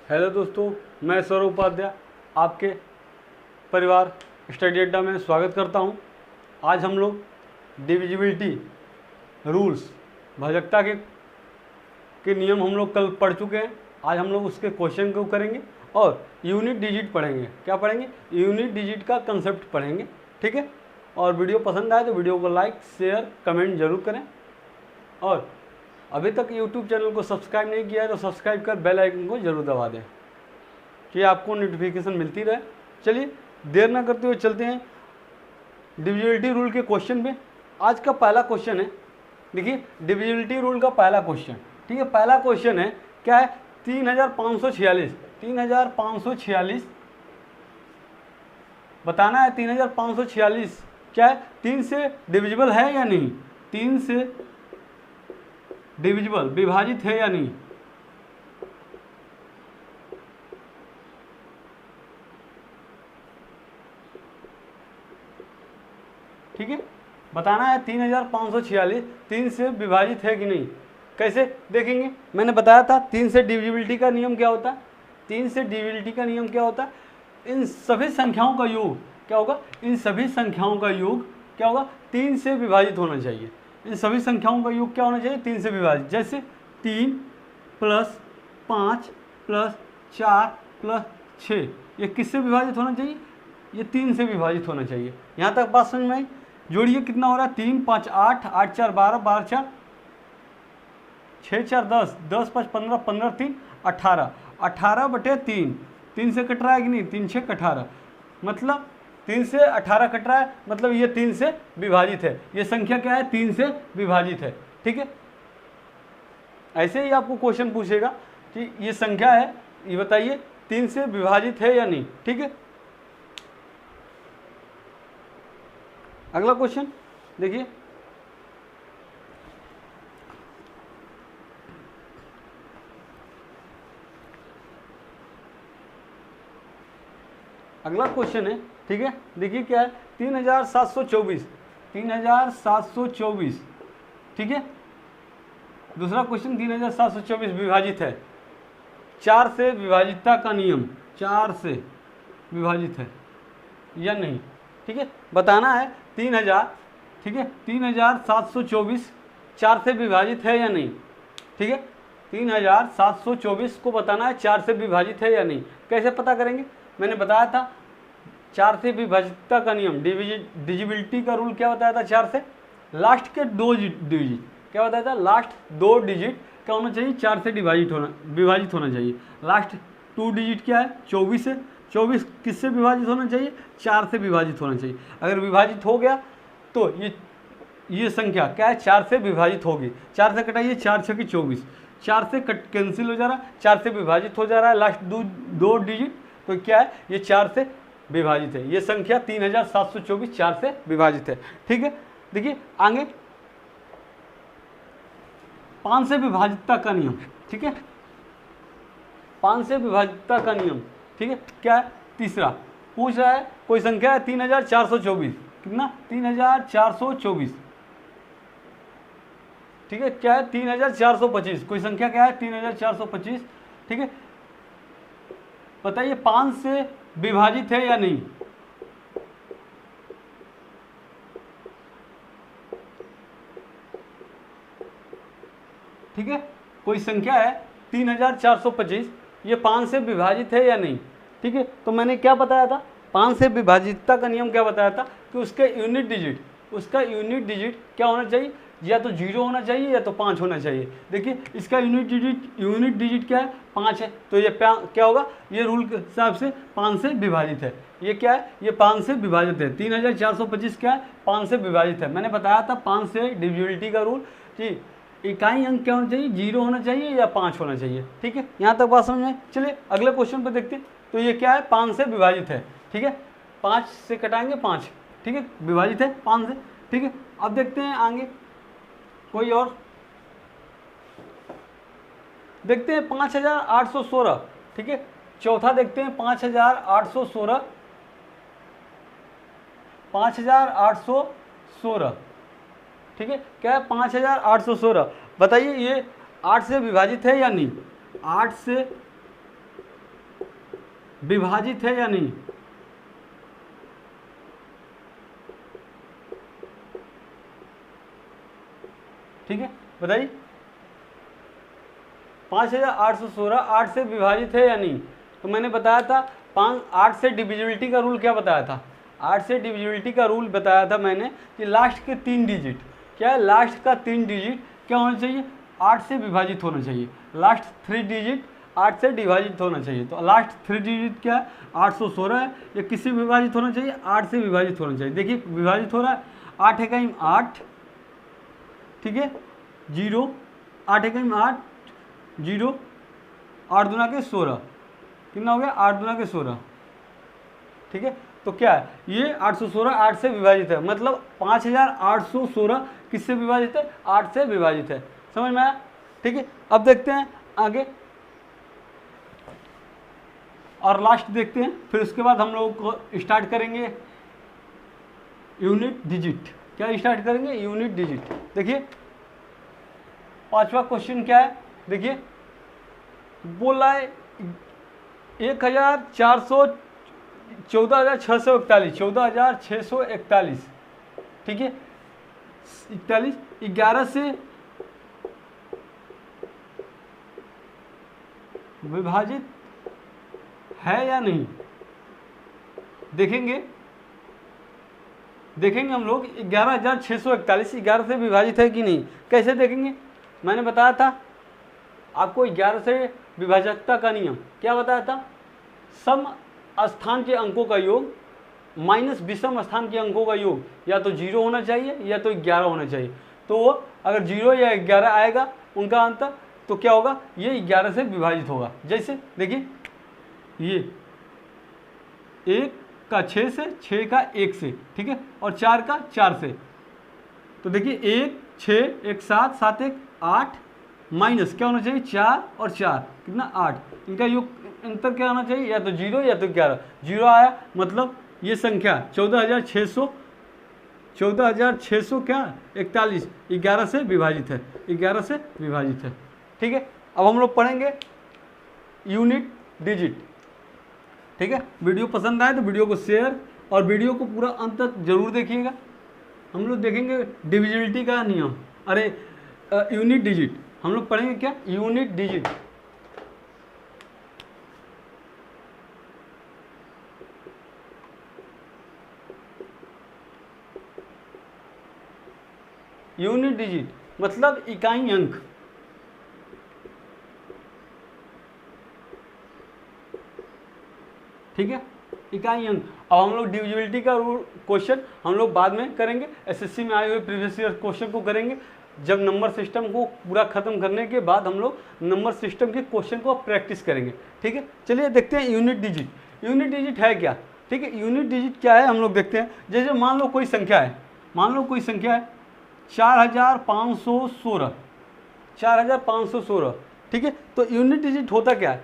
Hello दोस्तों, मैं सौरभ उपाध्याय आपके परिवार स्टडी अड्डा में स्वागत करता हूं। आज हम लोग डिविजिबिलिटी रूल्स भाजकता के नियम हम लोग कल पढ़ चुके हैं। आज हम लोग उसके क्वेश्चन को करेंगे और यूनिट डिजिट पढ़ेंगे। क्या पढ़ेंगे? यूनिट डिजिट का कंसेप्ट पढ़ेंगे। ठीक है। और वीडियो पसंद आए तो वीडियो को लाइक शेयर कमेंट जरूर करें। और अभी तक YouTube चैनल को सब्सक्राइब नहीं किया है तो सब्सक्राइब कर बेल आइकन को जरूर दबा दें कि आपको नोटिफिकेशन मिलती रहे। चलिए देर ना करते हुए चलते हैं डिविजिबिलिटी रूल के क्वेश्चन पे। आज का पहला क्वेश्चन है, देखिए डिविजिबिलिटी रूल का पहला क्वेश्चन। ठीक है, पहला क्वेश्चन है क्या है? 3546 बताना है। 3546 क्या है? 3 से डिविजिबल है या नहीं? 3 से डिविजिबल विभाजित है या नहीं? ठीक है, बताना है 3546 3 से विभाजित है कि नहीं। कैसे देखेंगे? मैंने बताया था 3 से डिविजिबिलिटी का नियम क्या होता है। 3 से डिविजिबिलिटी का नियम क्या होता है? इन सभी संख्याओं का योग क्या होगा? इन सभी संख्याओं का योग क्या होगा? 3 से विभाजित होना चाहिए। इन सभी संख्याओं का योग क्या होना चाहिए? 3 से विभाजित। जैसे 3 + 5 + 4 + 6 ये किससे विभाजित होना चाहिए? ये 3 से विभाजित होना चाहिए। यहाँ तक बात समझ में आई? जोड़िए कितना हो रहा है? 3 5 8 8 4 12 12 4 6 4 10 10 5 15 15 3 18 18/3 3 से कट रहा है कि नहीं? 3 6 18 मतलब 3 से 18 कट रहा है, मतलब ये 3 से विभाजित है। ये संख्या क्या है? 3 से विभाजित है। ठीक है, ऐसे ही आपको क्वेश्चन पूछेगा कि ये संख्या है, ये बताइए 3 से विभाजित है या नहीं। ठीक है, अगला क्वेश्चन देखिए। अगला क्वेश्चन है, ठीक है, देखिए क्या है? 3724 3724। ठीक है, दूसरा क्वेश्चन 3724 विभाजित है। 4 से विभाजितता का नियम 4 से विभाजित है या नहीं। ठीक है, बताना है 3000। ठीक है, 3724 4 से विभाजित है या नहीं। ठीक है, 3724 को बताना है 4 से विभाजित है या नहीं। कैसे पता करेंगे? मैंने बताया था 4 से विभाजितता का नियम, डिविजिबिलिटी का रूल क्या बताया था? 4 से लास्ट के 2 डिजिट क्या बताया था? लास्ट 2 डिजिट क्या होना चाहिए? 4 से विभाजित होना चाहिए। लास्ट 2 डिजिट क्या है? 24 है। 24 किससे विभाजित होना चाहिए? 4 से विभाजित होना चाहिए। अगर विभाजित हो गया तो ये संख्या क्या है? 4 से विभाजित होगी। 4 से कटाइए, 4 6 24, 4 से कैंसिल हो जा रहा है, 4 से विभाजित हो जा रहा है लास्ट 2 डिजिट, तो क्या है? ये 4 से विभाजित है। ये संख्या 3724 4 से विभाजित है। ठीक है, देखिए आगे 5 से विभाजितता का नियम। ठीक है, 5 से विभाजितता का नियम। ठीक है, क्या है? तीसरा पूछ रहा है, कोई संख्या है 3424। कितना? 3424। ठीक है, क्या है? 3425। कोई संख्या क्या है? 3425। ठीक है, बताइए 5 से विभाजित है या नहीं। ठीक है, कोई संख्या है 3425, ये 5 से विभाजित है या नहीं। ठीक है, तो मैंने क्या बताया था? 5 से विभाजितता का नियम क्या बताया था? कि उसका यूनिट डिजिट क्या होना चाहिए? या तो 0 होना चाहिए या तो 5 होना चाहिए। देखिए इसका यूनिट डिजिट क्या है? 5 है, तो ये क्या होगा? ये रूल के हिसाब से 5 से विभाजित है। ये क्या है? ये 5 से विभाजित है। 3425 क्या है? 5 से विभाजित है। मैंने बताया था 5 से डिविजिबिलिटी का रूल कि इकाई अंक क्या होना चाहिए? 0 होना चाहिए या 5 होना चाहिए। ठीक है, यहाँ तक बात समझ में। चलिए अगले क्वेश्चन पर देखते हैं। तो ये क्या है? 5 से विभाजित है। ठीक है, 5 से कटाएंगे 5। ठीक है, विभाजित है 5 से। ठीक है, अब देखते हैं आगे कोई और। देखते हैं 5816। ठीक है, चौथा देखते हैं 5816। 5816। ठीक है, क्या है? 5816। बताइए ये 8 से विभाजित है या नहीं। 8 से विभाजित है या नहीं? ठीक है, बताइए 5816 8 से विभाजित है या नहीं? तो मैंने बताया था 8 से डिविजिबिलिटी का रूल क्या बताया था? 8 से डिविजिबिलिटी का रूल बताया था मैंने कि लास्ट के 3 डिजिट क्या है, लास्ट का 3 डिजिट क्या होना चाहिए? 8 से विभाजित होना चाहिए। लास्ट 3 डिजिट 8 से विभाजित होना चाहिए। तो लास्ट 3 डिजिट क्या है? 816 है। ये किससे विभाजित होना चाहिए? 8 से विभाजित होना चाहिए। देखिए विभाजित हो रहा है, 8 एकाई 8, ठीक है, 0, 8 एकाई 8, 0, 8 दूना के 16, कितना हो गया? 8 दूना के 16, ठीक है। तो क्या है ये 816 8 से विभाजित है, मतलब 5816 किससे विभाजित है? 8 से विभाजित है। समझ में आया? ठीक है, अब देखते हैं आगे और लास्ट देखते हैं, फिर उसके बाद हम लोग को स्टार्ट करेंगे यूनिट डिजिट। क्या स्टार्ट करेंगे? Unit digit. देखिए 5वां क्वेश्चन क्या है? देखिए बोला है 14,641, ठीक है, 41 11 से विभाजित है या नहीं? देखेंगे हम लोग 11,641 11 से विभाजित है कि नहीं। कैसे देखेंगे? मैंने बताया था आपको 11 से विभाजकता का नियम। क्या बताया था? सम स्थान के अंकों का योग माइनस विषम स्थान के अंकों का योग या तो 0 होना चाहिए या तो 11 होना चाहिए। तो वो अगर 0 या 11 आएगा उनका अंतर, तो क्या होगा? ये 11 से विभाजित होगा। जैसे देखिए ये 1 का 6 से, 6 का 1 से, ठीक है, और 4 का 4 से। तो देखिए 1 6 1 7 7 1 8 माइनस क्या होना चाहिए? 4 और 4 कितना? 8। इनका योग अंतर क्या होना चाहिए? या तो 0 या तो 11। 0 आया मतलब ये संख्या 14,600 क्या 41 11 से विभाजित है, 11 से विभाजित है। ठीक है, अब हम लोग पढ़ेंगे यूनिट डिजिट। ठीक है, वीडियो पसंद आए तो वीडियो को शेयर और वीडियो को पूरा अंत तक जरूर देखिएगा। हम लोग देखेंगे डिविजिबिलिटी का नियम, अरे यूनिट डिजिट। हम लोग पढ़ेंगे क्या? Unit digit. यूनिट डिजिट मतलब इकाई अंक। ठीक है, इकाई अंक। अब हम लोग डिविजिबिलिटी का क्वेश्चन हम लोग बाद में करेंगे, एसएससी में आए हुए प्रीवियस ईयर क्वेश्चन को करेंगे जब नंबर सिस्टम को पूरा खत्म करने के बाद हम लोग नंबर सिस्टम के क्वेश्चन को प्रैक्टिस करेंगे। ठीक है, चलिए देखते हैं यूनिट डिजिट। यूनिट डिजिट है क्या? ठीक है, यूनिट डिजिट क्या है हम लोग देखते हैं। जैसे मान लो कोई संख्या है, मान लो कोई संख्या है 4,516, 4,516। ठीक है, तो यूनिट डिजिट होता क्या है?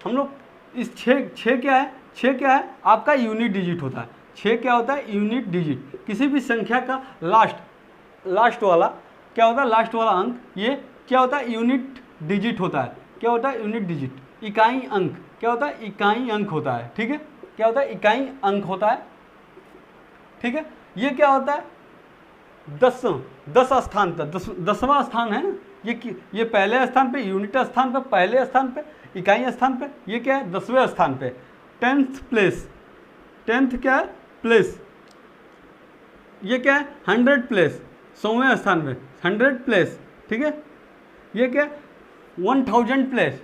हम लोग इस 6 क्या है? 6 क्या है? आपका यूनिट डिजिट होता है। 6 क्या होता है? Unit digit. किसी भी संख्या का लास्ट वाला क्या होता है? लास्ट वाला अंक ये क्या होता है? यूनिट डिजिट होता है। क्या होता है? यूनिट डिजिट, इकाई अंक। क्या होता है? इकाई अंक होता है। ठीक है, क्या होता है? इकाई अंक होता है। ठीक है, ये क्या होता है? 10 स्थान तक, 10वां स्थान है ना ये पहले स्थान पे, यूनिट स्थान पे, पहले स्थान पे, इकाई स्थान पे। ये क्या है? 10वें स्थान पे, 10th प्लेस। 10th क्या है? प्लेस। ये क्या है? 100 प्लेस, 100वें स्थान पे, 100 प्लेस। ठीक है, ये क्या है? 1000 प्लेस।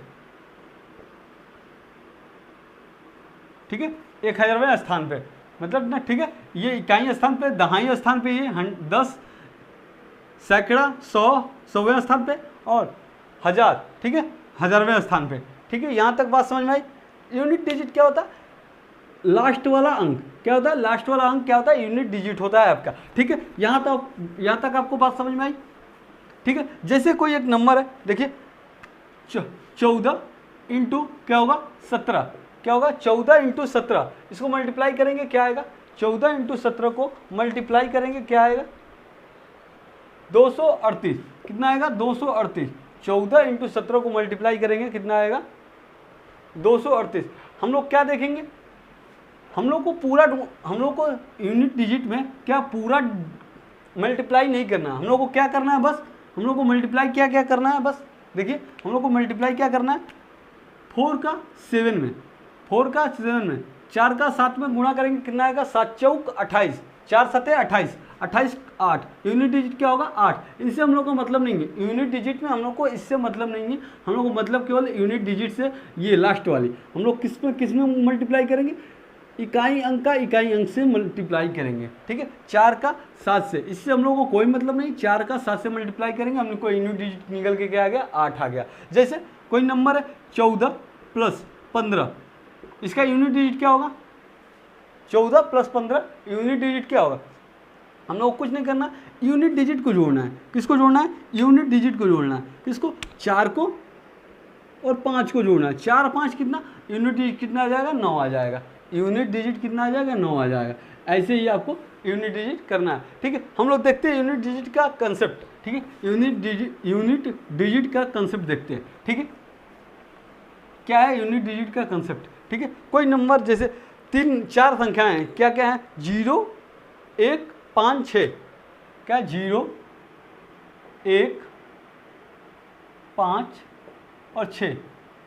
ठीक है, 1000वें स्थान पे, मतलब ना। ठीक है, ये इकाई स्थान पे, दहाई स्थान पे ये 10, सैकड़ा, 100, 100वें स्थान पे, और 1000। ठीक है, 1000वें स्थान पे। ठीक है, यहाँ तक बात समझ में आई। यूनिट डिजिट क्या होता है? लास्ट वाला अंक। क्या होता है? लास्ट वाला अंक क्या होता है? यूनिट डिजिट होता है आपका। ठीक है, यहाँ तक आपको बात समझ में आई। ठीक है, जैसे कोई एक नंबर है, देखिए 14 इंटू क्या होगा? 17। क्या होगा? 14 इंटू 17। इसको मल्टीप्लाई करेंगे क्या आएगा? 14 इंटू 17 को मल्टीप्लाई करेंगे क्या आएगा? 238। कितना आएगा? 238। 14 इंटू 17 को मल्टीप्लाई करेंगे कितना आएगा? 238। हम लोग क्या देखेंगे, हम लोग को यूनिट डिजिट में क्या पूरा मल्टीप्लाई नहीं करना, हम लोग को क्या करना है, बस हम लोग को मल्टीप्लाई क्या करना है, बस देखिए हम लोग को मल्टीप्लाई क्या करना है, 4 का 7 में, 4 का 7 में, 4 का 7 में गुणा करेंगे, कितना आएगा, 7 चौक 28, 4 सते 28, 28 8, यूनिट डिजिट क्या होगा 8। इससे हम लोग को मतलब नहीं है, यूनिट डिजिट में हम लोग को इससे मतलब नहीं है, हम लोग को मतलब केवल यूनिट डिजिट से, ये लास्ट वाली हम लोग किस में मल्टीप्लाई करेंगे, इकाई अंक का इकाई अंक से मल्टीप्लाई करेंगे, ठीक है, 4 का 7 से, इससे हम लोग को कोई मतलब नहीं, 4 का 7 से मल्टीप्लाई करेंगे, हम लोग को यूनिट डिजिट निकल के क्या आ गया, 8 आ गया। जैसे कोई नंबर है 14 प्लस 15, इसका यूनिट डिजिट क्या होगा, 14 प्लस 15 यूनिट डिजिट क्या होगा, हम लोग को कुछ नहीं करना, यूनिट डिजिट को जोड़ना है, किसको जोड़ना है, यूनिट डिजिट को जोड़ना है, किसको, 4 को और 5 को जोड़ना है, 4 और 5 कितना, यूनिट डिजिट कितना आ जाएगा, 9 आ जाएगा, यूनिट डिजिट कितना आ जाएगा, 9 आ जाएगा। ऐसे ही आपको यूनिट डिजिट करना है, ठीक है। हम लोग देखते हैं यूनिट डिजिट का कंसेप्ट, ठीक है, यूनिट डिजिट का कंसेप्ट देखते हैं, ठीक है, क्या है यूनिट डिजिट का कंसेप्ट, ठीक है। कोई नंबर जैसे 4 संख्याएं हैं, क्या क्या है, 0 1 5 6, क्या 0 1 5 और 6,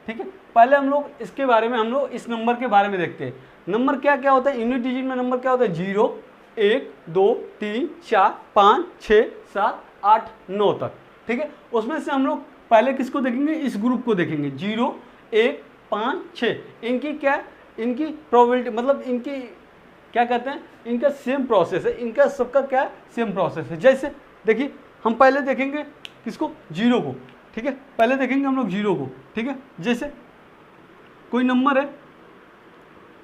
ठीक है। पहले हम लोग इसके बारे में, हम लोग इस नंबर के बारे में देखते हैं, नंबर क्या क्या होता है, यूनिट डिजिट में नंबर क्या होता है, 0 1 2 3 4 5 6 7 8 9 तक, ठीक है। उसमें से हम लोग पहले किसको देखेंगे, इस ग्रुप को देखेंगे, 0 1 5 6, इनकी क्या है, इनकी प्रोबेबिलिटी, मतलब इनकी क्या कहते हैं, इनका सेम प्रोसेस है, इनका सबका क्या सेम प्रोसेस है। जैसे देखिए हम पहले देखेंगे किसको, 0 को, ठीक है, पहले देखेंगे हम लोग 0 को, ठीक है। जैसे कोई नंबर है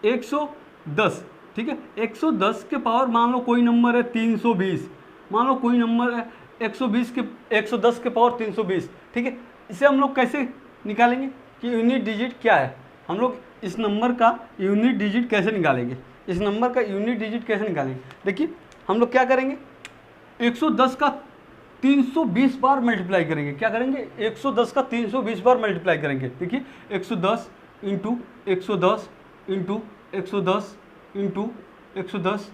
110, ठीक है, 110 के पावर मान लो कोई नंबर है 320, मान लो कोई नंबर है 110 के पावर 320, ठीक है। इसे हम लोग कैसे निकालेंगे कि यूनिट डिजिट क्या है, हम लोग इस नंबर का यूनिट डिजिट कैसे निकालेंगे, इस नंबर का यूनिट डिजिट कैसे निकालेंगे, देखिए हम लोग क्या करेंगे, 110 का 320 बार मल्टीप्लाई करेंगे, क्या करेंगे, 110 का 320 बार मल्टीप्लाई करेंगे। देखिए 110 into 110 into 110 into 110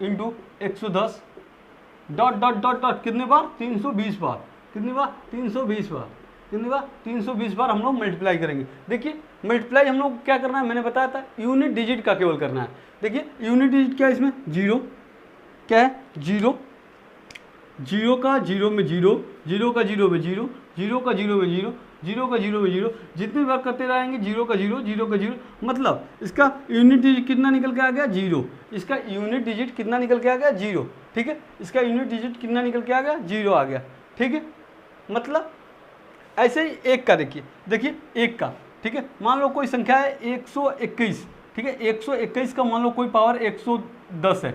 into 110 dot dot dot dot, कितने बार, 320 बार, कितनी बार, 320 बार, कितनी बार, 320 बार हम लोग मल्टीप्लाई करेंगे। देखिए मल्टीप्लाई हम लोग क्या करना है, मैंने बताया था यूनिट डिजिट का केवल करना है। देखिए यूनिट डिजिट क्या है, इसमें 0 क्या है, 0 0 का 0 में 0, 0 का 0 में 0, 0 का 0 में 0, 0 का 0 में 0, जितनी बार करते रहेंगे 0 का 0, 0 का 0, मतलब इसका यूनिट डिजिट कितना निकल के आ गया, 0, इसका यूनिट डिजिट कितना निकल के आ गया, 0, ठीक है, इसका यूनिट डिजिट कितना निकल के आ गया, 0 आ गया, ठीक है। मतलब ऐसे ही 1 का देखिए, देखिए 1 का, ठीक है, मान लो कोई संख्या है 121, ठीक है, 121 का मान लो कोई पावर 110 है,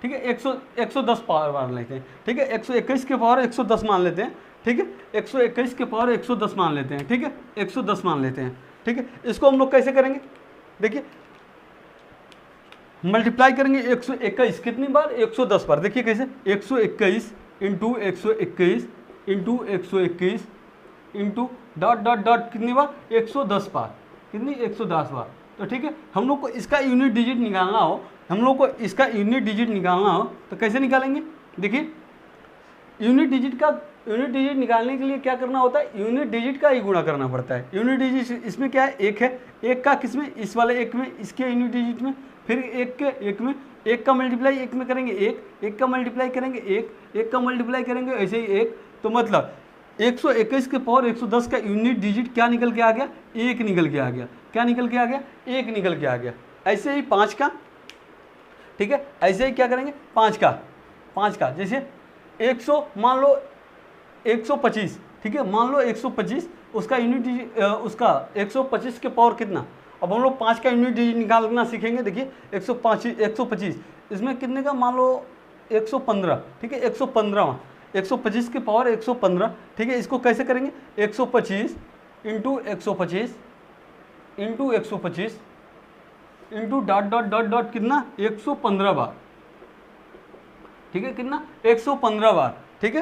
ठीक है, 110 पावर मान लेते हैं, ठीक है, 121 के पावर 110 मान लेते हैं, ठीक है, 121 के पावर 110 मान लेते हैं, ठीक है, 110 मान लेते हैं, ठीक है। इसको हम लोग कैसे करेंगे, देखिए मल्टीप्लाई करेंगे 121 कितनी बार, 110 बार, देखिए कैसे, 121 into 121 into 121 into dot dot dot, कितनी बार, 110 बार, कितनी, 110 बार। तो ठीक है, हम लोग को इसका यूनिट डिजिट निकालना हो, हम लोग को इसका यूनिट डिजिट निकालना हो तो कैसे निकालेंगे, देखिए यूनिट डिजिट निकालने के लिए क्या करना होता है, यूनिट डिजिट का ही गुणा करना पड़ता है। यूनिट डिजिट इसमें क्या है, 1 है, 1 का किस में, इस वाले 1 में, इसके यूनिट डिजिट में, फिर 1 के 1 में, 1 का मल्टीप्लाई 1 में करेंगे 1 का मल्टीप्लाई करेंगे 1 का मल्टीप्लाई करेंगे ऐसे ही 1, तो मतलब 121 के पावर 110 का यूनिट डिजिट क्या निकल के आ गया, 1 निकल के आ गया, क्या निकल के आ गया, 1 निकल के आ गया। ऐसे ही 5 का, ठीक है, ऐसे ही क्या करेंगे 5 का, जैसे 100 मान लो 125, ठीक है, मान लो 125, उसका यूनिट डिजिट, उसका 125 के पावर कितना, अब हम लोग 5 का यूनिट डिजिट निकालना सीखेंगे। देखिए 125 इसमें कितने का, मान लो 115, ठीक है, 125 के पावर 115, ठीक है, इसको कैसे करेंगे, 125 into 125 into 125 into dot dot dot dot, कितना, 115 बार, ठीक है, कितना, 115 बार, ठीक है।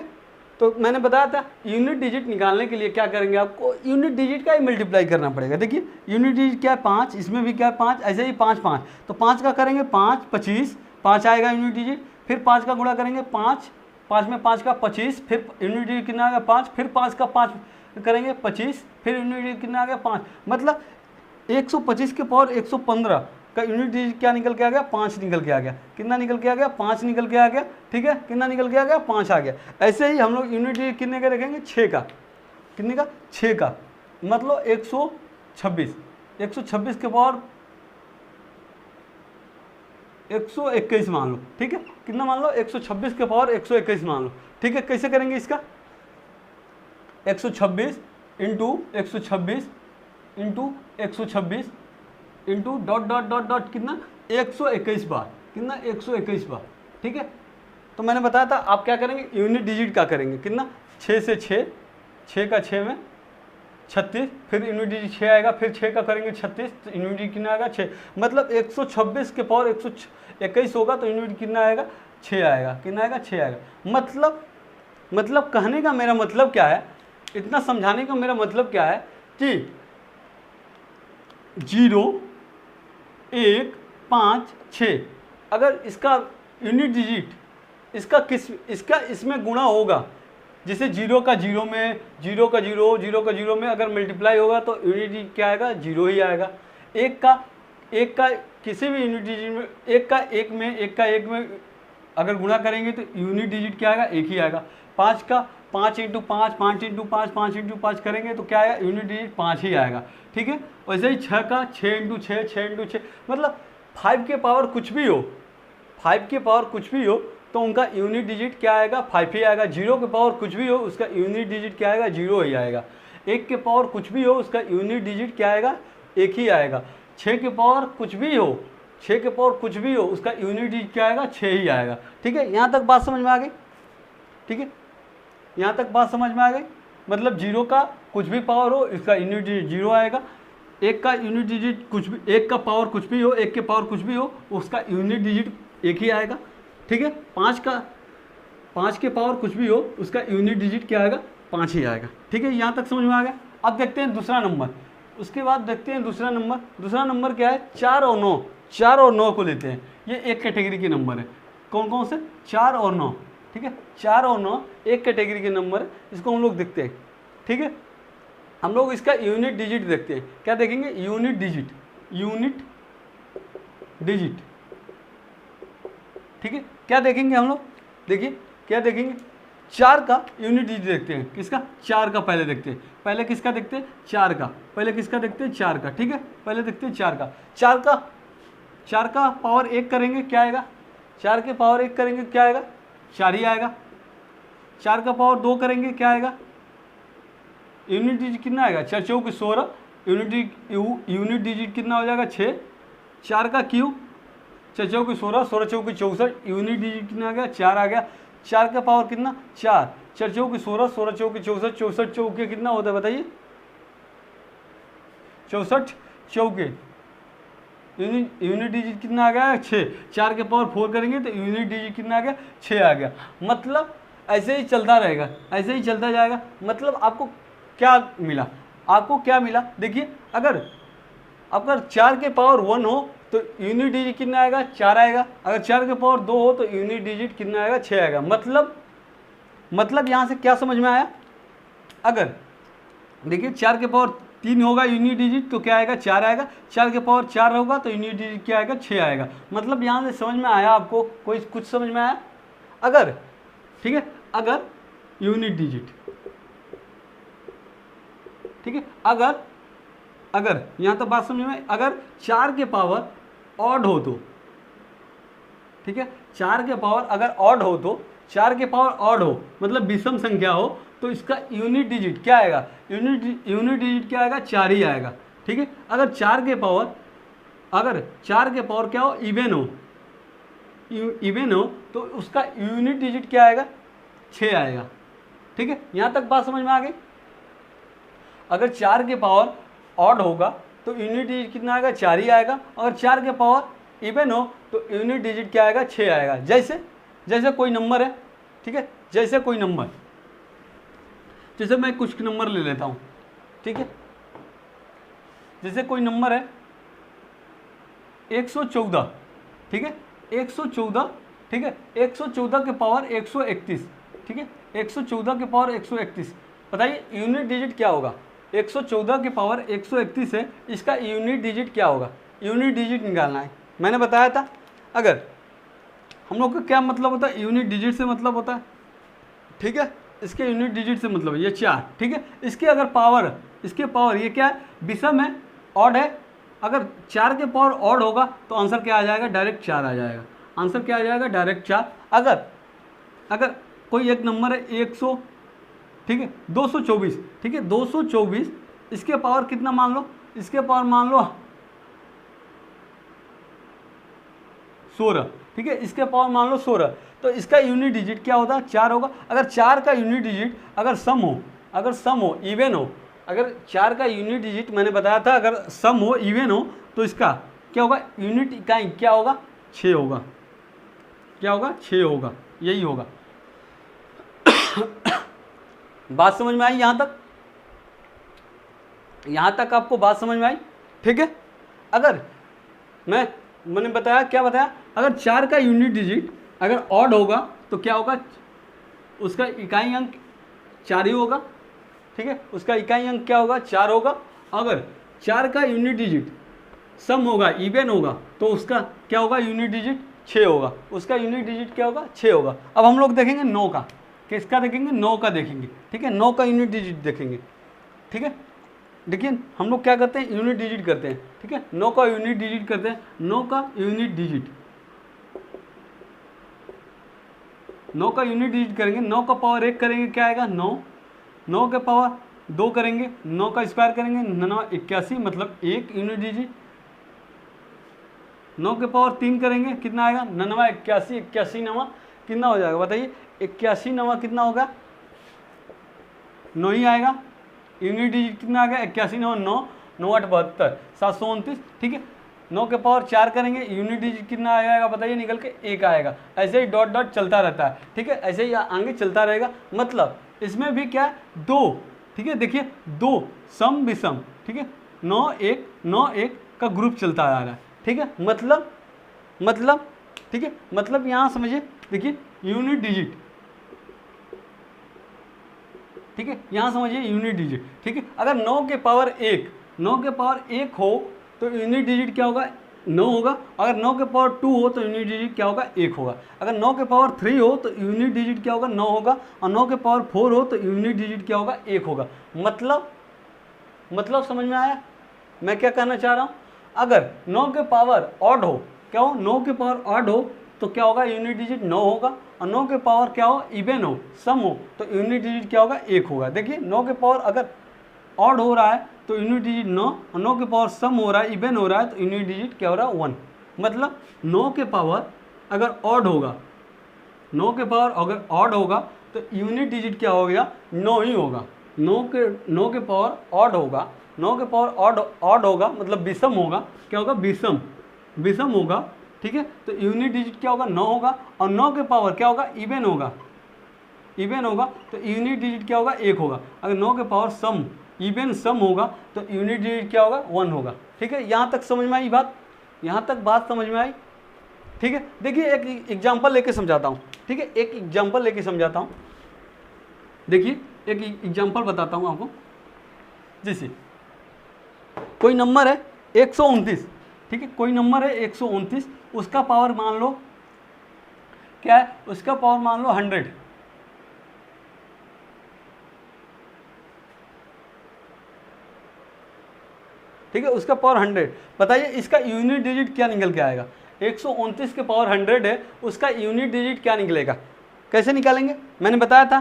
तो मैंने बताया था यूनिट डिजिट निकालने के लिए क्या करेंगे, आपको यूनिट डिजिट का ही मल्टीप्लाई करना पड़ेगा। देखिए यूनिट डिजिट क्या है 5, इसमें भी क्या है 5, ऐसे ही 5 5, तो 5 का करेंगे 5 25, 5 आएगा यूनिट डिजिट, फिर 5 का गुणा करेंगे 5, 5 में 5 का 25, फिर यूनिट डिजिट कितना आ गया 5, फिर 5 का 5 करेंगे 25, फिर यूनिट डिजिट कितना आ गया 5, मतलब 125 के पावर 115 का यूनिट डिजिट क्या निकल के आ गया 5 निकल के आ गया। कितना निकल के आ गया 5 निकल के आ गया। ठीक है, कितना निकल के आ गया 5 आ गया। ऐसे ही हम लोग यूनिट डिजिट कितने का रखेंगे 6 का, कितने का 6 का, मतलब 126, 126 के पावर 121 मान लो। ठीक है, कितना मान लो 126 के पावर 121 मान लो। ठीक है, कैसे करेंगे इसका 126 into 126 into 126 into dot dot dot dot कितना 121 बार, कितना 121 बार। ठीक है, तो मैंने बताया था आप क्या करेंगे यूनिट डिजिट का करेंगे, कितना 6 से 6, 6 का 6 में 36, फिर यूनिट डिजिट 6 आएगा, फिर 6 का करेंगे 36, तो यूनिट डिजिट कितना आएगा 6, मतलब 126 के पावर 121 होगा तो यूनिट कितना आएगा 6 आएगा। कितना आएगा 6 आएगा। मतलब कहने का मेरा मतलब क्या है, इतना समझाने का मेरा मतलब क्या है कि 0 1 5 6 अगर इसका यूनिट डिजिट इसका इसमें गुणा होगा, जैसे 0 का 0 में 0 का 0 0 का 0 में अगर मल्टीप्लाई होगा तो यूनिट डिजिट क्या आएगा 0 ही आएगा। एक का किसी भी यूनिट डिजिट में एक का 1 में अगर गुणा करेंगे तो यूनिट डिजिट क्या आएगा 1 ही आएगा। 5 का 5 इंटू 5 5 इंटू 5 5 इंटू 5 करेंगे तो क्या आएगा यूनिट डिजिट 5 ही आएगा। ठीक है, वैसे ही 6 का 6 इंटू 6 6 इंटू 6, मतलब 5 के पावर कुछ भी हो, 5 के पावर कुछ भी हो तो उनका यूनिट डिजिट क्या आएगा 5 ही आएगा। 0 के पावर कुछ भी हो उसका यूनिट डिजिट क्या आएगा 0 ही आएगा। 1 के पावर कुछ भी हो उसका यूनिट डिजिट क्या आएगा 1 ही आएगा। 6 के पावर कुछ भी हो, 6 के पावर कुछ भी हो उसका यूनिट डिजिट क्या आएगा 6 ही आएगा। ठीक है, यहाँ तक बात समझ में आ गई। ठीक है, यहाँ तक बात समझ में आ गई। मतलब 0 का कुछ भी पावर हो इसका यूनिट डिजिट 0 आएगा। 1 का यूनिट डिजिट कुछ भी, 1 का पावर कुछ भी हो, 1 के पावर कुछ भी हो उसका यूनिट डिजिट 1 ही आएगा। ठीक है, 5 के पावर कुछ भी हो उसका यूनिट डिजिट क्या आएगा 5 ही आएगा। ठीक है, यहाँ तक समझ में आ गया। अब देखते हैं दूसरा नंबर, उसके बाद देखते हैं दूसरा नंबर क्या है 4 और 9, 4 और 9 को लेते हैं। ये एक कैटेगरी के नंबर है। कौन कौन से 4 और 9। ठीक है, 4 और 9 एक कैटेगरी के नंबर है, इसको हम लोग देखते हैं। ठीक है, हम लोग इसका यूनिट डिजिट देखते हैं। क्या देखेंगे यूनिट डिजिट। ठीक है, क्या देखेंगे हम लोग, देखिए क्या देखेंगे 4 का यूनिट डिजिट देखते हैं। किसका 4 का पहले देखते हैं। पहले किसका देखते हैं 4 का, पहले किसका देखते हैं 4 का। ठीक है, पहले देखते हैं 4 का। 4 का पावर 1 करेंगे क्या आएगा, 4 के पावर 1 करेंगे क्या आएगा 4 ही आएगा। 4 का पावर 2 करेंगे क्या आएगा, यूनिट डिजिट कितना आएगा 4 चौक 16, यूनिट डिजिट कितना हो जाएगा 6। 4 का क्यूब 4 चौक 16, 16 चौक 64, यूनिट डिजिट कितना आ गया 4 आ गया। 4 का पावर कितना 4, 4 चौक 16, 16 चौक 64, 64 चौके कितना होता है बताइए 64 चौके, यूनिट डिजिट कितना आ गया 6। 4 के पावर 4 करेंगे तो यूनिट डिजिट कितना आ गया 6 आ गया। मतलब ऐसे ही चलता रहेगा, ऐसे ही चलता जाएगा। मतलब आपको क्या मिला, देखिए अगर 4 के पावर 1 हो तो यूनिट डिजिट कितना आएगा 4 आएगा। अगर 4 के पावर 2 हो तो यूनिट डिजिट कितना आएगा 6 आएगा। मतलब यहाँ से क्या समझ में आया, अगर देखिए 4 के पावर 3 होगा यूनिट डिजिट तो क्या आएगा 4 आएगा। 4 के पावर 4 होगा तो यूनिट डिजिट क्या आएगा 6 आएगा। मतलब यहाँ से समझ में आया आपको, कोई कुछ समझ में आया। अगर ठीक है, अगर यूनिट डिजिट, ठीक है, अगर यहाँ तक बात समझ में, अगर 4 के पावर ऑड हो तो, ठीक है, 4 के पावर अगर ऑड हो तो, 4 के पावर ऑड हो मतलब विषम संख्या हो तो इसका यूनिट डिजिट क्या आएगा, यूनिट डिजिट क्या आएगा 4 ही आएगा। ठीक है, अगर 4 के पावर क्या हो इवन हो तो उसका यूनिट डिजिट क्या आएगा 6 आएगा। ठीक है, यहाँ तक बात समझ में आ गई। अगर 4 के पावर ऑड होगा तो यूनिट डिजिट कितना आएगा 4 ही आएगा। अगर 4 के पावर इवन हो तो यूनिट डिजिट क्या आएगा 6 आएगा। जैसे कोई नंबर है, ठीक है, जैसे कोई नंबर जैसे मैं कुछ नंबर ले लेता हूँ, ठीक है, जैसे कोई नंबर है 114, ठीक है, 114, ठीक है, 114 के पावर 131, ठीक है, 114 के पावर 131, बताइए यूनिट डिजिट क्या होगा? 114 के पावर 131 है, इसका यूनिट डिजिट क्या होगा? यूनिट डिजिट निकालना है। मैंने बताया था, अगर हम लोग का क्या मतलब होता है, यूनिट डिजिट से मतलब होता है, ठीक है, इसके यूनिट डिजिट से मतलब है ये 4, ठीक है, इसके अगर पावर, इसके पावर ये क्या है, विषम है, ऑड है, अगर 4 के पावर ऑड होगा तो आंसर क्या आ जाएगा? डायरेक्ट 4 आ जाएगा। आंसर क्या आ जाएगा? डायरेक्ट 4। अगर कोई एक नंबर है 100, ठीक है, 224, ठीक है, 224, इसके पावर कितना मान लो? इसके पावर मान लो 16, ठीक है, इसके पावर मान लो 16, तो इसका यूनिट डिजिट क्या होता है? 4 होगा। अगर 4 का यूनिट डिजिट अगर सम हो, इवन हो, अगर 4 का यूनिट डिजिट मैंने बताया था, अगर सम हो, इवन हो, तो इसका क्या होगा? यूनिट इकाई क्या होगा? 6 होगा। क्या होगा? 6 होगा, यही होगा। बात समझ में आई यहाँ तक? यहाँ तक आपको बात समझ में आई? ठीक है। अगर मैंने बताया, क्या बताया? अगर 4 का यूनिट डिजिट अगर ऑड होगा तो क्या होगा? उसका इकाई अंक 4 ही होगा, ठीक है, उसका इकाई अंक क्या होगा? 4 होगा। अगर 4 का यूनिट डिजिट सम होगा, इवन होगा, तो उसका क्या होगा? यूनिट डिजिट 6 होगा। उसका यूनिट डिजिट क्या होगा? 6 होगा। अब हम लोग देखेंगे 9 का। किसका देखेंगे? 9 का देखेंगे, ठीक है, 9 का यूनिट डिजिट देखेंगे, ठीक है। देखिए हम लोग क्या करते हैं? यूनिट डिजिट करते हैं, ठीक है, 9 का यूनिट डिजिट करते हैं। 9 का यूनिट डिजिट, 9 का यूनिट डिजिट करेंगे, 9 का पावर 1 करेंगे, क्या आएगा? 9। 9 के पावर 2 करेंगे, 9 का स्क्वायर करेंगे, 9 81, मतलब 1 यूनिट डिजिट। 9 के पावर 3 करेंगे, कितना आएगा? 9 81, 81 9 कितना हो जाएगा बताइए? 81 9 कितना होगा? 9 ही आएगा। यूनिट डिजिट कितना आ गया? 81 9 9 9 8 72 729, ठीक है। 9 के पावर 4 करेंगे, यूनिट डिजिट कितना आ जाएगा बताइए? निकल के 1 आएगा। ऐसे ही डॉट डॉट चलता रहता है, ठीक है, ऐसे ही आगे चलता रहेगा। मतलब इसमें भी क्या है? 2, ठीक है, देखिए 2 सम विषम, ठीक है, 9 1 9 1 का ग्रुप चलता आ रहा है, ठीक है। मतलब ठीक है, मतलब यहाँ समझिए, देखिए यूनिट डिजिट, ठीक है, यहाँ समझिए यूनिट डिजिट, ठीक है। अगर 9 के पावर 1 हो तो यूनिट डिजिट क्या होगा? 9 होगा। अगर 9 के पावर 2 हो तो यूनिट डिजिट क्या होगा? 1 होगा। अगर 9 के पावर 3 हो तो यूनिट डिजिट क्या होगा? 9 होगा। और 9 के पावर 4 हो तो यूनिट डिजिट क्या होगा? 1 होगा। मतलब समझ में आया मैं क्या कहना चाह रहा हूँ? अगर 9 के पावर ऑड हो, क्या हो? 9 के पावर ऑड हो तो क्या होगा? यूनिट डिजिट 9 होगा। और 9 के पावर क्या हो? इवन हो, सम हो, तो यूनिट डिजिट क्या होगा? 1 होगा। देखिए 9 के पावर अगर ऑड हो रहा है तो यूनिट डिजिट 9, और 9 के पावर सम हो रहा है, इवन हो रहा है, तो यूनिट डिजिट क्या हो रहा है? 1। मतलब 9 के पावर अगर ऑड होगा, 9 के पावर अगर ऑड होगा तो यूनिट डिजिट क्या हो गया? 9 ही होगा। 9 के पावर ऑड होगा, 9 के पावर ऑड होगा, मतलब विषम होगा। क्या होगा? विषम होगा, ठीक है, तो यूनिट डिजिट क्या होगा? 9 होगा। और 9 के पावर क्या होगा? इवन होगा, तो यूनिट डिजिट क्या होगा? 1 होगा। अगर 9 के पावर सम होगा तो यूनिट डिजिट क्या होगा? 1 होगा। ठीक है, यहाँ तक समझ में आई बात? यहाँ तक बात समझ में आई? ठीक है, देखिए एक एग्जांपल लेके समझाता हूँ, ठीक है, एक एग्जांपल लेके समझाता हूँ। देखिए एक एग्जांपल बताता हूँ आपको। जैसे कोई नंबर है 129, ठीक है, कोई नंबर है 129, उसका पावर मान लो क्या है? उसका पावर मान लो 100, ठीक है, उसका पावर 100। बताइए इसका यूनिट डिजिट क्या निकल के आएगा? 129 के पावर 100 है, उसका यूनिट डिजिट क्या निकलेगा? कैसे निकालेंगे? मैंने बताया था।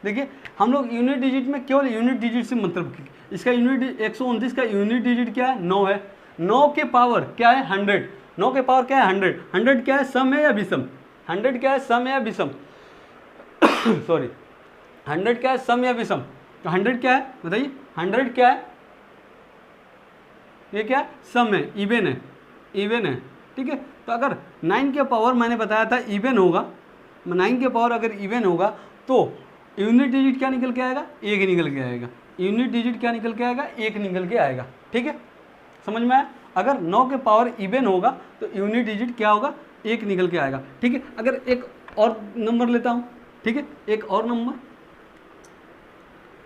देखिए हम लोग यूनिट डिजिट में केवल यूनिट डिजिट से मतलब, इसका यूनिट 129 का यूनिट डिजिट क्या है? 9 है। 9 के पावर क्या है? 100। 9 के पावर क्या है? 100। 100 क्या है? सम है या विषम? 100 क्या है? सम है या विषम? सॉरी, 100 क्या है? सम या विषम? तो 100 क्या है बताइए? 100 क्या है? ये क्या है? सम है, इवन है, ठीक है। तो अगर 9 के पावर मैंने बताया था इवन होगा, 9 के पावर अगर इवन होगा तो यूनिट डिजिट क्या निकल के आएगा, एक निकल के आएगा। यूनिट डिजिट क्या निकल के आएगा, एक निकल के आएगा। ठीक है, समझ में आया। अगर 9 के पावर इवन होगा तो यूनिट डिजिट क्या होगा, एक निकल के आएगा। ठीक है, अगर एक और नंबर लेता हूँ, ठीक है, एक और नंबर,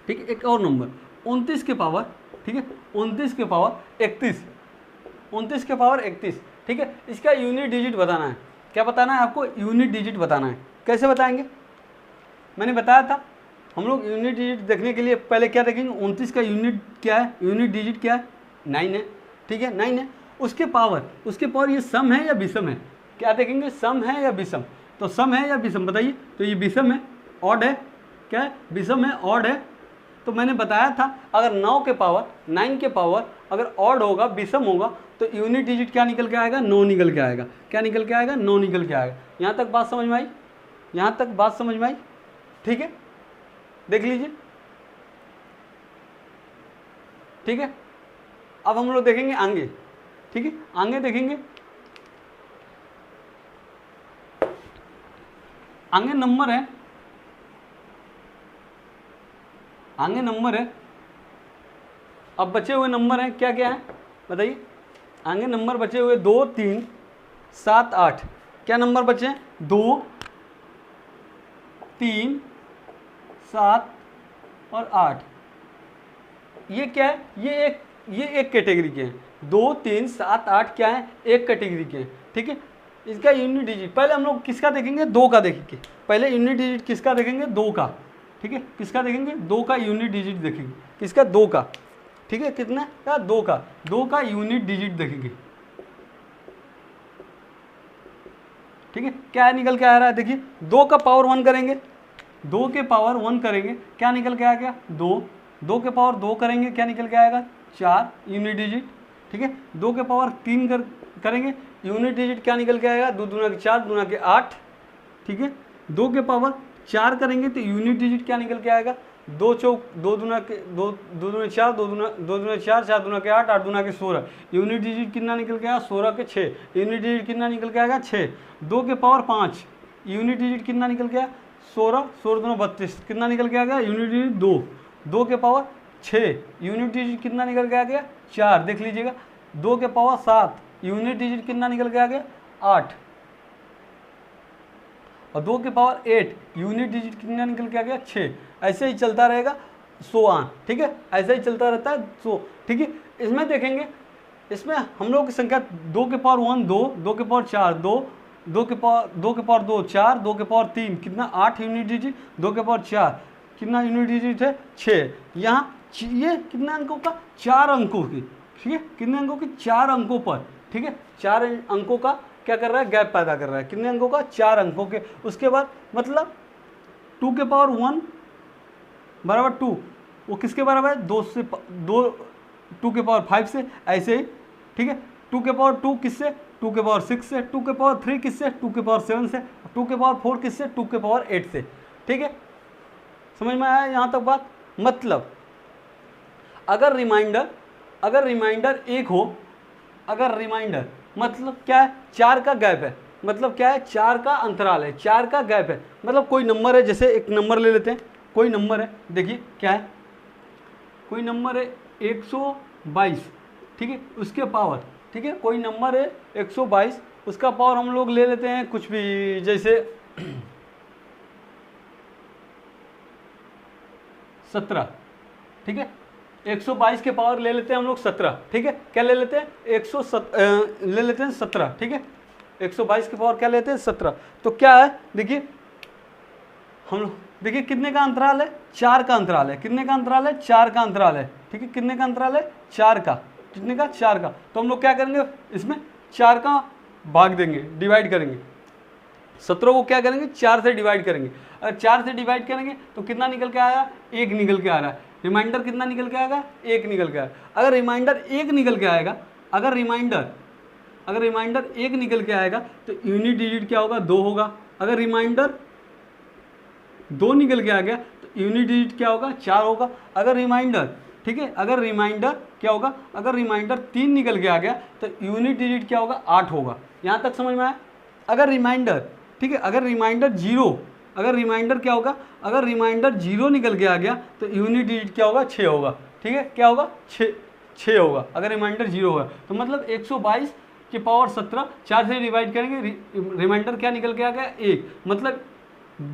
ठीक है, एक और नंबर 29 के पावर, ठीक है, 29 के पावर 31, 29 के पावर 31। ठीक है, इसका यूनिट डिजिट बताना है। क्या बताना है आपको, यूनिट डिजिट बताना है। कैसे बताएंगे, मैंने बताया था हम लोग यूनिट डिजिट देखने के लिए पहले क्या देखेंगे, 29 का यूनिट क्या है, यूनिट डिजिट क्या है, 9 है। ठीक है, 9 है। उसके पावर ये सम है या विषम है, क्या देखेंगे, सम है या विषम। तो सम है या विषम बताइए, तो ये विषम है, ऑड है, क्या है, विषम है, ऑड है। तो मैंने बताया था अगर 9 के पावर अगर ऑड होगा, विषम होगा, तो यूनिट डिजिट क्या निकल के आएगा, 9 निकल के आएगा। क्या निकल के आएगा, 9 निकल के आएगा। यहाँ तक बात समझ में आई, यहाँ तक बात समझ में आई। ठीक है, देख लीजिए। ठीक है, अब हम लोग देखेंगे आगे। ठीक है, आगे देखेंगे, आगे नंबर है, आगे नंबर है। अब बचे हुए नंबर हैं क्या क्या है बताइए, आगे नंबर बचे हुए 2, 3, 7, 8। क्या नंबर बचे हैं, 2, 3, 7 और 8। ये क्या है, ये एक कैटेगरी के हैं। 2, 3, 7, 8 क्या है, एक कैटेगरी के हैं। ठीक है, इसका यूनिट डिजिट पहले हम लोग किसका देखेंगे, 2 का देखेंगे। पहले यूनिट डिजिट किसका देखेंगे, 2 का। ठीक है, किसका देखेंगे, 2 का यूनिट डिजिट देखेंगे। किसका, 2 का। ठीक है, कितना का, 2 का। 2 का यूनिट डिजिट देखेंगे। ठीक है, क्या निकल के आ रहा है, देखिए 2 का पावर 1 करेंगे, 2 के पावर 1 करेंगे, क्या निकल के आ गया, 2। 2 के पावर 2 करेंगे, क्या निकल के आएगा, 4 यूनिट डिजिट। ठीक है, 2 के पावर 3 करेंगे, यूनिट डिजिट क्या निकल के आएगा, 2 दूना के 4, दूना के 8। ठीक है, 2 के पावर 4 करेंगे तो यूनिट डिजिट क्या निकल के आएगा, 2 चौक 2 दूना के 2 दूना 4, 2 दूना 4, 4 दूना के 8, 8 दूना के 16। यूनिट डिजिट कितना निकल के आया, 16 के 6। यूनिट डिजिट कितना निकल के आएगा, 6। 2 के पावर 5, यूनिट डिजिट कितना निकल के आया, 16, 16 दूना 32। कितना निकल के आ गया, यूनिट डिजिट 2। 2 के पावर 6, यूनिट डिजिट कितना निकल के आ गया, 4। देख लीजिएगा। 2 के पावर 7, यूनिट डिजिट कितना निकल के आ गया, 8। और 2 के पावर 8, यूनिट डिजिट कितना निकल के आ गया, 6। ऐसे ही चलता रहेगा, 100। ठीक है, ऐसे ही चलता रहता है 100। ठीक है, इसमें देखेंगे, इसमें हम लोग की संख्या 2 के पावर 1 2, 2 के पावर 4 2, 2 के पावर 2 4, 2 के पावर 3 कितना, 8 यूनिट डिजिट। 2 के पावर 4 कितना यूनिट डिजिट है, 6। यहाँ ये कितने अंकों का, 4 अंकों की। ठीक है, कितने अंकों की, 4 अंकों पर। ठीक है, 4 अंकों का क्या कर रहा है, गैप पैदा कर रहा है। कितने अंकों का, 4 अंकों के। उसके बाद मतलब 2 के पावर 1 बराबर 2, वो किसके बराबर है, 2 से 2, 2 के पावर 5 से, ऐसे ही। ठीक है, 2 के पावर 2 किससे, 2 के पावर 6 से। 2 के पावर 3 किससे, 2 के पावर 7 से। 2 के पावर 4 किससे, 2 के पावर 8 से। ठीक है, समझ में आया यहाँ तक बात। मतलब अगर रिमाइंडर 1 हो, अगर रिमाइंडर मतलब क्या है, 4 का गैप है, मतलब क्या है, 4 का अंतराल है, 4 का गैप है। मतलब कोई नंबर है, जैसे एक नंबर ले लेते हैं, कोई नंबर है, देखिए क्या है, कोई नंबर है 122। ठीक है, उसके पावर, ठीक है, कोई नंबर है 122, उसका पावर हम लोग ले लेते हैं कुछ भी, जैसे 17। ठीक है, 122 के पावर ले लेते हैं हम लोग 17। ठीक है, क्या ले लेते हैं, 107 ले लेते हैं 17। ठीक है, 122 के पावर क्या लेते हैं, 17। तो क्या है, देखिए हम लोग, देखिए कितने का अंतराल है, 4 का अंतराल है। कितने का अंतराल है, 4 का अंतराल है। ठीक है, कितने का अंतराल है, 4 का। कितने का, 4 का। तो हम लोग क्या करेंगे, इसमें 4 का भाग देंगे, डिवाइड करेंगे। 17 को क्या करेंगे, 4 से डिवाइड करेंगे। अगर 4 से डिवाइड करेंगे तो कितना निकल के आया, 1 निकल के आ रहा है। रिमाइंडर कितना निकल के आएगा, 1 निकल के आएगा। अगर रिमाइंडर 1 निकल के आएगा, अगर रिमाइंडर 1 निकल के आएगा तो यूनिट डिजिट क्या होगा, 2 होगा। अगर रिमाइंडर 2 निकल के आ गया तो यूनिट डिजिट क्या होगा, 4 होगा। अगर रिमाइंडर, ठीक है, अगर रिमाइंडर क्या होगा, अगर रिमाइंडर 3 निकल के आ गया तो यूनिट डिजिट क्या होगा, 8 होगा। यहाँ तक समझ में आया। अगर रिमाइंडर, ठीक है, अगर रिमाइंडर 0 अगर रिमाइंडर क्या होगा, अगर रिमाइंडर 0 निकल के आ गया तो यूनिट डिजिट क्या होगा, 6 होगा। ठीक है, क्या होगा, 6 होगा अगर रिमाइंडर 0 होगा। तो मतलब 122 की पावर 17 4 से डिवाइड करेंगे, रिमाइंडर क्या निकल के आ गया, 1। मतलब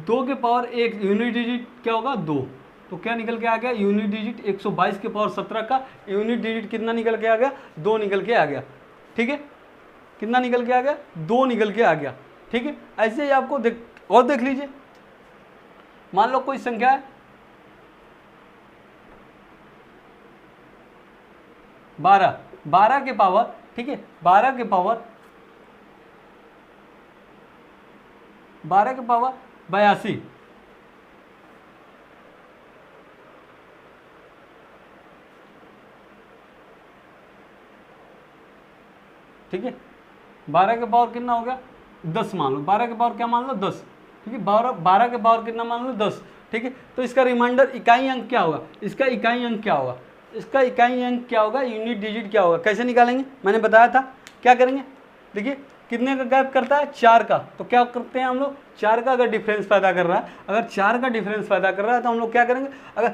2 के पावर 1 यूनिट डिजिट क्या होगा, 2। तो क्या निकल के आ गया, यूनिट डिजिट 122 के पावर 17 का यूनिट डिजिट कितना निकल के आ गया, 2 निकल के आ गया। ठीक है, कितना निकल के आ गया, 2 निकल के आ गया। ठीक है, ऐसे ही आपको देख लीजिए। मान लो कोई संख्या है 12 के पावर, ठीक है, 12 के पावर 82। ठीक है, 12 के पावर कितना हो गया, 10 मान लो। 12 के पावर क्या मान लो, 10। ठीक है, 12 के पावर कितना मान लो, 10। ठीक है, तो इसका रिमाइंडर इकाई अंक क्या होगा, इसका इकाई अंक क्या होगा, इसका इकाई अंक क्या होगा, यूनिट डिजिट क्या होगा, कैसे निकालेंगे, मैंने बताया था। क्या करेंगे, देखिए कितने का गैप करता है, 4 का। तो क्या करते हैं हम लोग, 4 का अगर डिफरेंस पैदा कर रहा है, अगर 4 का डिफरेंस पैदा कर रहा है तो हम लोग क्या करेंगे, अगर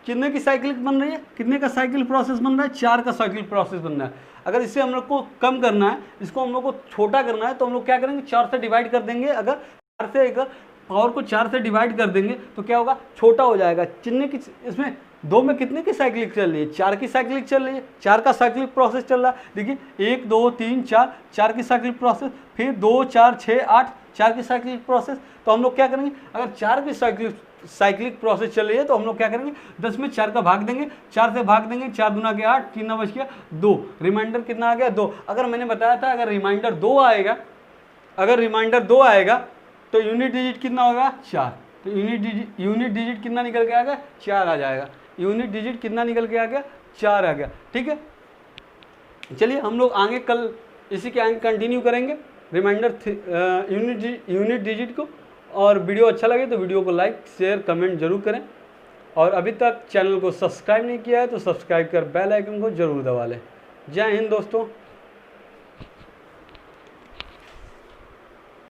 कितने की साइकिल बन रही है, कितने का साइकिल प्रोसेस बन रहा है, 4 का साइकिल प्रोसेस बन रहा है। अगर इसे हम लोग को कम करना है, इसको हम लोग को छोटा करना है, तो हम लोग क्या करेंगे, 4 से डिवाइड कर देंगे। अगर 4 से अगर पावर को 4 से डिवाइड कर देंगे तो क्या होगा, छोटा हो जाएगा। चिन्ह की इसमें 2 में कितने की साइक्लिक चल रही है, 4 की साइक्लिक चल रही है, 4 का साइक्लिक प्रोसेस चल रहा है। देखिए 1 2 3 4, 4 की साइक्लिक प्रोसेस, फिर 2 4 6 8, 4 की साइक्लिक प्रोसेस। तो हम लोग क्या करेंगे, अगर 4 की साइक्लिक प्रोसेस चल रही है तो हम लोग क्या करेंगे, 10 में 4 का भाग देंगे, 4 से भाग देंगे, 4 दूना के 8, 3 बच गया 2। रिमाइंडर कितना आ गया, 2। अगर मैंने बताया था अगर रिमाइंडर 2 आएगा, अगर रिमाइंडर 2 आएगा तो यूनिट डिजिट कितना होगा, 4। तो यूनिट डिजिट कितना निकल के आ गया, 4 आ जाएगा। यूनिट डिजिट कितना निकल के आ गया, 4 आ गया। ठीक है, चलिए हम लोग आगे कल इसी के आगे कंटिन्यू करेंगे रिमाइंडर यूनिट डिजिट को। और वीडियो अच्छा लगे तो वीडियो को लाइक शेयर कमेंट जरूर करें। और अभी तक चैनल को सब्सक्राइब नहीं किया है तो सब्सक्राइब कर बेल आइकन को जरूर दबा लें। जय हिंद दोस्तों।